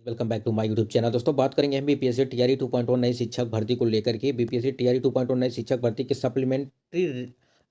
Welcome back to my YouTube channel. दोस्तों बात करेंगे हम बीपीएससी टीआरई 2.1 नई शिक्षक भर्ती को लेकर के। बीपीएससी टीआरई 2.1 नई शिक्षक भर्ती के सप्लीमेंट्री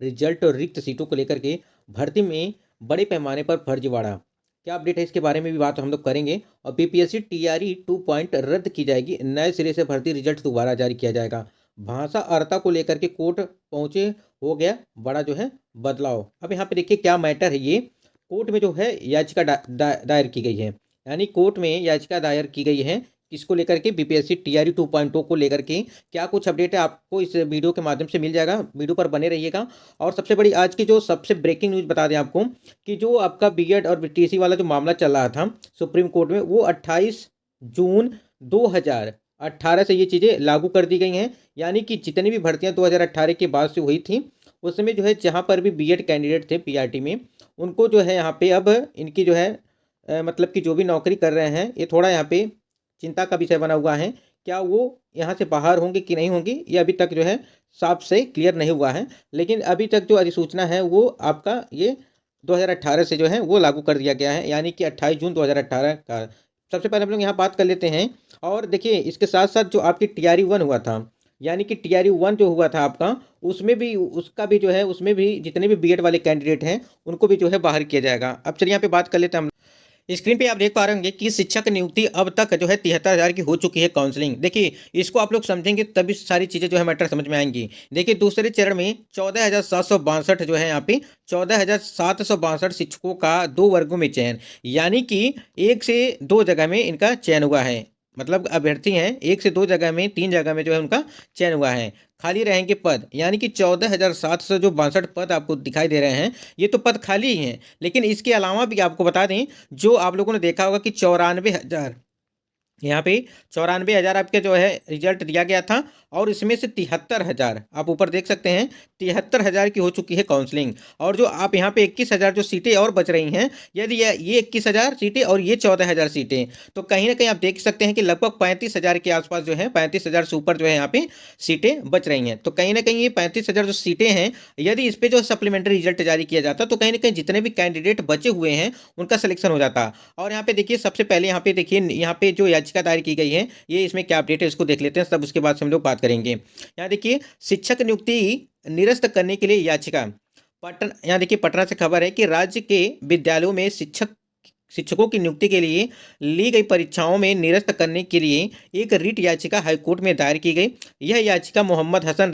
रिजल्ट और रिक्त सीटों को लेकर के भर्ती में बड़े पैमाने पर फर्जीवाड़ा, क्या अपडेट है इसके बारे में भी बात हम लोग करेंगे। और बीपीएससी टीआरई 2 रद्द की जाएगी, नए सिरे से भर्ती रिजल्ट दोबारा जारी किया जाएगा। भाषा अर्हता को लेकर के कोर्ट पहुंचे, हो गया बड़ा जो है बदलाव। अब यहाँ पे देखिए क्या मैटर है। ये कोर्ट में जो है याचिका दायर की गई है, यानी कोर्ट में याचिका दायर की गई है किसको लेकर के, बीपीएससी टीआरई 2.0 को लेकर के। क्या कुछ अपडेट है आपको इस वीडियो के माध्यम से मिल जाएगा, वीडियो पर बने रहिएगा। और सबसे बड़ी आज की जो सबसे ब्रेकिंग न्यूज़ बता दें आपको कि जो आपका बीएड और टीसी वाला जो मामला चल रहा था सुप्रीम कोर्ट में, वो 28 जून 2018 से ये चीज़ें लागू कर दी गई हैं। यानी कि जितनी भी भर्तियाँ 2018 के बाद से हुई थी, उसमें जो है जहाँ पर भी बीएड कैंडिडेट थे पीआरटी में, उनको जो है यहाँ पे अब इनकी जो है मतलब कि जो भी नौकरी कर रहे हैं, ये थोड़ा यहाँ पे चिंता का विषय बना हुआ है। क्या वो यहाँ से बाहर होंगे कि नहीं होंगे, ये अभी तक जो है साफ से क्लियर नहीं हुआ है। लेकिन अभी तक जो अधिसूचना है वो आपका ये 2018 से जो है वो लागू कर दिया गया है, यानी कि 28 जून 2018 का। सबसे पहले हम लोग यहाँ बात कर लेते हैं। और देखिए इसके साथ साथ जो आपकी टीआरई 1 हुआ था, यानी कि टीआरई 1 जो हुआ था आपका, उसमें भी उसका भी जो है उसमें भी जितने भी बीएड वाले कैंडिडेट हैं उनको भी जो है बाहर किया जाएगा। अब चलिए यहाँ पे बात कर लेते हैं हम। स्क्रीन पे आप देख पा रहे होंगे कि शिक्षक नियुक्ति अब तक जो है 73,000 की हो चुकी है काउंसलिंग। देखिए इसको आप लोग समझेंगे तभी सारी चीज़ें जो है मैटर समझ में आएंगी। देखिए दूसरे चरण में 14,762 जो है यहाँ पे 14,762 शिक्षकों का 2 वर्गों में चयन, यानी कि 1 से 2 जगह में इनका चयन हुआ है। मतलब अभ्यर्थी हैं 1 से 2 जगह में, 3 जगह में जो है उनका चयन हुआ है। खाली रहेंगे पद, यानी कि 14,762 पद आपको दिखाई दे रहे हैं, ये तो पद खाली ही हैं। लेकिन इसके अलावा भी आपको बता दें, जो आप लोगों ने देखा होगा कि 94,000, यहाँ पे 94,000 आपके जो है रिजल्ट दिया गया था, और इसमें से 73,000 आप ऊपर देख सकते हैं, 73,000 की हो चुकी है काउंसलिंग। और जो आप यहाँ पे 21,000 जो सीटें और बच रही हैं, यदि ये 21,000 सीटें और ये 14,000 सीटें, तो कहीं ना कहीं आप देख सकते हैं कि लगभग 35,000 के आसपास जो है, 35,000 से ऊपर जो है यहाँ पे सीटें बच रही हैं। तो कहीं ना कहीं ये 35,000 जो सीटें हैं, यदि इस पर जो सप्लीमेंट्री रिजल्ट जारी किया जाता तो कहीं ना कहीं जितने भी कैंडिडेट बचे हुए हैं उनका सिलेक्शन हो जाता। और यहाँ पे देखिए सबसे पहले यहाँ पे देखिए, यहाँ पे जो याचिका दायर की गई है, ये इसमें क्या अपडेट है इसको देख लेते हैं, तब उसके बाद से हम लोग बात करेंगे। यहाँ देखिए शिक्षक नियुक्ति निरस्त करने के लिए याचिका पटना, यहाँ देखिए पटना से खबर है कि राज्य के विद्यालयों में शिक्षकों की नियुक्ति के लिए ली गई परीक्षाओं में निरस्त करने के लिए एक रिट याचिका हाईकोर्ट में दायर की गई। यह याचिका मोहम्मद हसन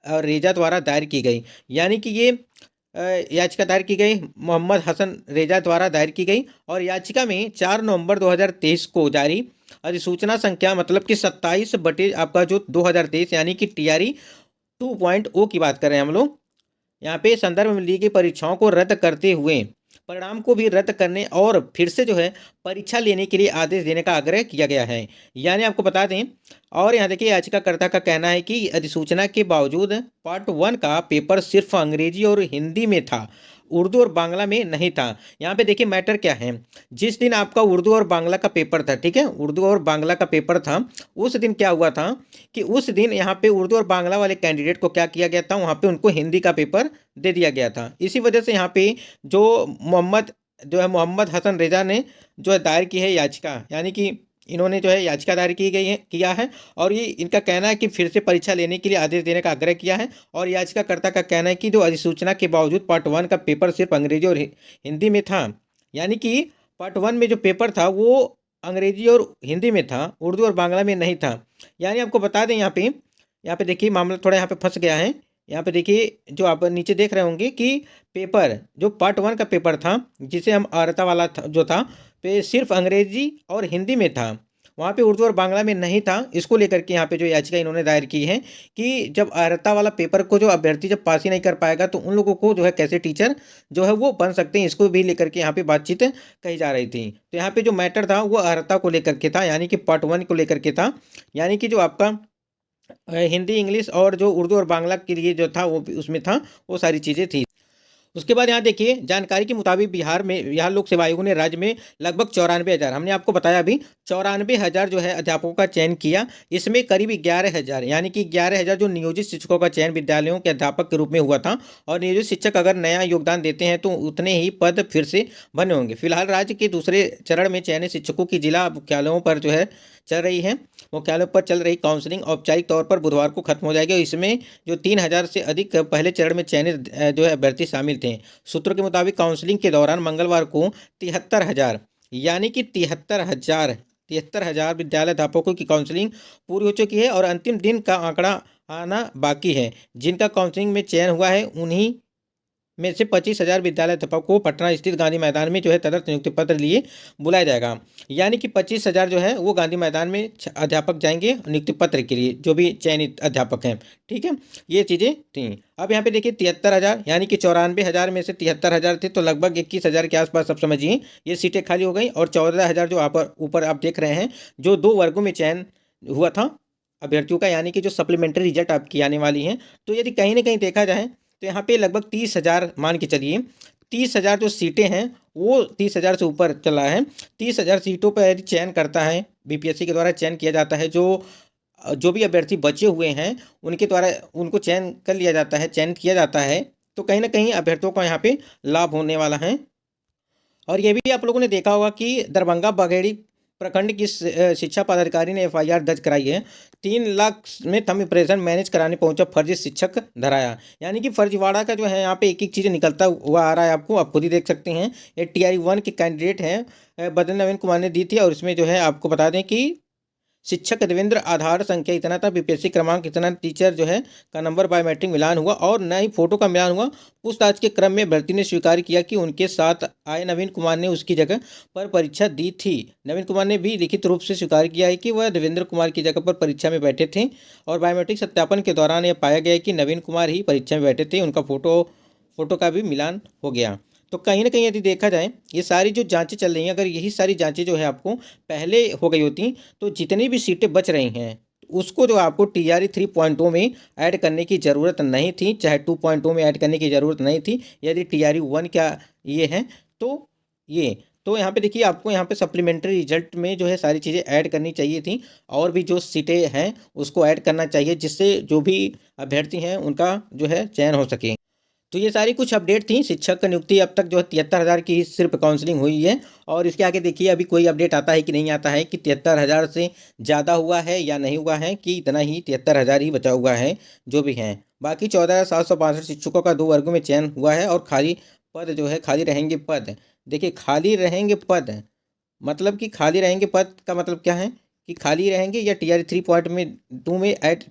रेजा द्वारा दायर की गई, यानी कि ये याचिका दायर की गई मोहम्मद हसन रेजा द्वारा दायर की गई। और याचिका में 4 नवंबर 2023 को जारी अधिसूचना संख्या, मतलब कि 27 बटे आपका जो 2023, यानी कि टीआरई 2.0 की बात कर रहे हैं हम लोग, यहाँ पे संदर्भ में ली गई परीक्षाओं को रद्द करते हुए परिणाम को भी रद्द करने और फिर से जो है परीक्षा लेने के लिए आदेश देने का आग्रह किया गया है, यानी आपको बता दें। और यहाँ देखिए याचिकाकर्ता का कहना है कि अधिसूचना के बावजूद पार्ट 1 का पेपर सिर्फ अंग्रेजी और हिंदी में था, उर्दू और बांग्ला में नहीं था। यहाँ पे देखिए मैटर क्या है, जिस दिन आपका उर्दू और बांग्ला का पेपर था, ठीक है, उर्दू और बांग्ला का पेपर था, उस दिन क्या हुआ था कि उस दिन यहाँ पे उर्दू और बांग्ला वाले कैंडिडेट को क्या किया गया था, वहाँ पे उनको हिंदी का पेपर दे दिया गया था। इसी वजह से यहाँ पे मोहम्मद हसन रेजा ने जो है दायर की है याचिका, यानी कि इन्होंने जो है याचिका दायर किया है। और ये इनका कहना है कि फिर से परीक्षा लेने के लिए आदेश देने का आग्रह किया है। और याचिकाकर्ता का कहना है कि जो अधिसूचना के बावजूद पार्ट 1 का पेपर सिर्फ अंग्रेजी और हिंदी में था, यानी कि पार्ट 1 में जो पेपर था वो अंग्रेजी और हिंदी में था, उर्दू और बांग्ला में नहीं था। यानी आपको बता दें यहाँ पे देखिए मामला थोड़ा यहाँ पे फंस गया है। यहाँ पे देखिए जो आप नीचे देख रहे होंगे कि पेपर जो पार्ट 1 का पेपर था, जिसे हम अर्हता वाला था, जो था पे सिर्फ अंग्रेजी और हिंदी में था, वहाँ पे उर्दू और बांग्ला में नहीं था। इसको लेकर के यहाँ पे जो याचिका इन्होंने दायर की है कि जब अर्हता वाला पेपर को जो अभ्यर्थी जब पास ही नहीं कर पाएगा तो उन लोगों को जो है कैसे टीचर जो है वो बन सकते हैं, इसको भी लेकर के यहाँ पे बातचीत कही जा रही थी। तो यहाँ पे जो मैटर था वो अर्हता को लेकर के था, यानी कि पार्ट 1 को लेकर के था, यानी कि जो आपका हिंदी इंग्लिश और जो उर्दू और बांग्ला के लिए जो था वो उसमें था, वो सारी चीज़ें थी। उसके बाद यहाँ देखिए, जानकारी के मुताबिक बिहार लोक सेवा आयोग ने राज्य में लगभग 94,000, हमने आपको बताया अभी 94,000 जो है अध्यापकों का चयन किया। इसमें करीब 11,000 यानी कि 11,000 जो नियोजित शिक्षकों का चयन विद्यालयों के अध्यापक के रूप में हुआ था, और नियोजित शिक्षक अगर नया योगदान देते हैं तो उतने ही पद फिर से बने होंगे। फिलहाल राज्य के दूसरे चरण में चयनित शिक्षकों की जिला मुख्यालयों पर जो है चल रही है, मुख्यालयों पर चल रही काउंसलिंग औपचारिक तौर पर बुधवार को खत्म हो जाएगी, और इसमें जो 3,000 से अधिक पहले चरण में चयनित जो है अभ्यर्थी शामिल थे। सूत्रों के मुताबिक काउंसलिंग के दौरान मंगलवार को 73,000 यानी कि 73,000 विद्यालय अध्यापकों की काउंसलिंग पूरी हो चुकी है, और अंतिम दिन का आंकड़ा आना बाकी है। जिनका काउंसलिंग में चयन हुआ है उन्हीं में से 25,000 विद्यालय अध्यापकों को पटना स्थित गांधी मैदान में जो है तदर्थ नियुक्ति पत्र लिए बुलाया जाएगा। यानी कि 25,000 जो है वो गांधी मैदान में अध्यापक जाएंगे नियुक्ति पत्र के लिए, जो भी चयनित अध्यापक हैं। ठीक है, ये चीज़ें थी। अब यहाँ पे देखिए 73,000 यानी कि 94,000 में से 73,000 थे, तो लगभग 21,000 के आसपास आप समझिए ये सीटें खाली हो गई, और 14,000 जो आप ऊपर आप देख रहे हैं जो 2 वर्गों में चयन हुआ था अभ्यर्थियों का, यानी कि जो सप्लीमेंट्री रिजल्ट आपकी आने वाली हैं, तो यदि कहीं ना कहीं देखा जाए तो यहाँ पे लगभग 30,000 मान के चलिए, 30,000 जो सीटें हैं वो 30,000 से ऊपर चला है। 30,000 सीटों पर यदि चयन करता है, बीपीएससी के द्वारा चयन किया जाता है, जो भी अभ्यर्थी बचे हुए हैं उनके द्वारा उनको चयन कर लिया जाता है, चयन किया जाता है, तो कहीं ना कहीं अभ्यर्थियों को यहाँ पे लाभ होने वाला है। और ये भी आप लोगों ने देखा होगा कि दरभंगा बघेड़ी प्रखंड की शिक्षा पदाधिकारी ने एफआईआर दर्ज कराई है। 3 लाख में थंब इम्प्रेशन मैनेज कराने पहुंचा फर्जी शिक्षक धराया, यानी कि फर्जीवाड़ा का जो है यहाँ पे एक एक चीज़ें निकलता हुआ आ रहा है, आपको आप खुद ही देख सकते हैं। ये TRE 1 के कैंडिडेट हैं, बदल नवीन कुमार ने दी थी, और इसमें जो है आपको बता दें कि शिक्षक देवेंद्र आधार संख्या इतना था, बीपीएससी क्रमांक इतना, टीचर जो है का नंबर, बायोमेट्रिक मिलान हुआ और न ही फोटो का मिलान हुआ। पूछताछ के क्रम में अभ्यर्थी ने स्वीकार किया कि उनके साथ आए नवीन कुमार ने उसकी जगह पर परीक्षा दी थी। नवीन कुमार ने भी लिखित रूप से स्वीकार किया है कि वह देवेंद्र कुमार की जगह पर परीक्षा में बैठे थे, और बायोमेट्रिक सत्यापन के दौरान यह पाया गया कि नवीन कुमार ही परीक्षा में बैठे थे, उनका फोटो का भी मिलान हो गया। तो कहीं ना कहीं यदि देखा जाए ये सारी जो जांचें चल रही हैं, अगर यही सारी जांचें जो है आपको पहले हो गई होती तो जितनी भी सीटें बच रही हैं उसको जो आपको TRE 3.0 में ऐड करने की ज़रूरत नहीं थी, चाहे 2.0 में ऐड करने की ज़रूरत नहीं थी। यदि TRE 1 क्या ये है तो यहाँ पे देखिए आपको यहाँ पे सप्लीमेंट्री रिजल्ट में जो है सारी चीज़ें ऐड करनी चाहिए थी, और भी जो सीटें हैं उसको ऐड करना चाहिए, जिससे जो भी अभ्यर्थी हैं उनका जो है चयन हो सके। तो ये सारी कुछ अपडेट थी। शिक्षक की नियुक्ति अब तक जो है 73,000 की ही सिर्फ काउंसलिंग हुई है, और इसके आगे देखिए अभी कोई अपडेट आता है कि नहीं आता है कि 73,000 से ज़्यादा हुआ है या नहीं हुआ है, कि इतना ही 73,000 ही बचा हुआ है जो भी हैं। बाकी 14,762 शिक्षकों का 2 वर्गों में चयन हुआ है, और खाली पद जो है खाली रहेंगे पद। देखिए खाली रहेंगे पद मतलब कि खाली रहेंगे पद का मतलब क्या है कि खाली रहेंगे, या TRE 3.2 में ऐड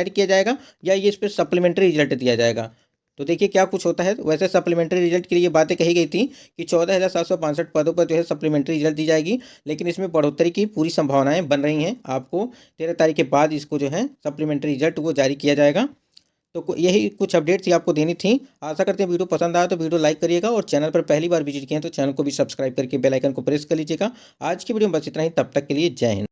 किया जाएगा, या ये इस पर सप्लीमेंट्री रिजल्ट दिया जाएगा। तो देखिए क्या कुछ होता है। वैसे सप्लीमेंट्री रिजल्ट के लिए बातें कही गई थी कि 14,762 पदों पर जो है सप्लीमेंट्री रिजल्ट दी जाएगी, लेकिन इसमें बढ़ोतरी की पूरी संभावनाएं बन रही हैं। आपको 13 तारीख के बाद इसको जो है सप्लीमेंट्री रिजल्ट वो जारी किया जाएगा। तो यही कुछ अपडेट थी आपको देनी थी। आशा करते हैं वीडियो पसंद आया तो वीडियो लाइक करिएगा, और चैनल पर पहली बार विजिट किए हैं तो चैनल को भी सब्सक्राइब करके बेल आइकन को प्रेस कर लीजिएगा। आज की वीडियो में बस इतना ही, तब तक के लिए जय हिंद।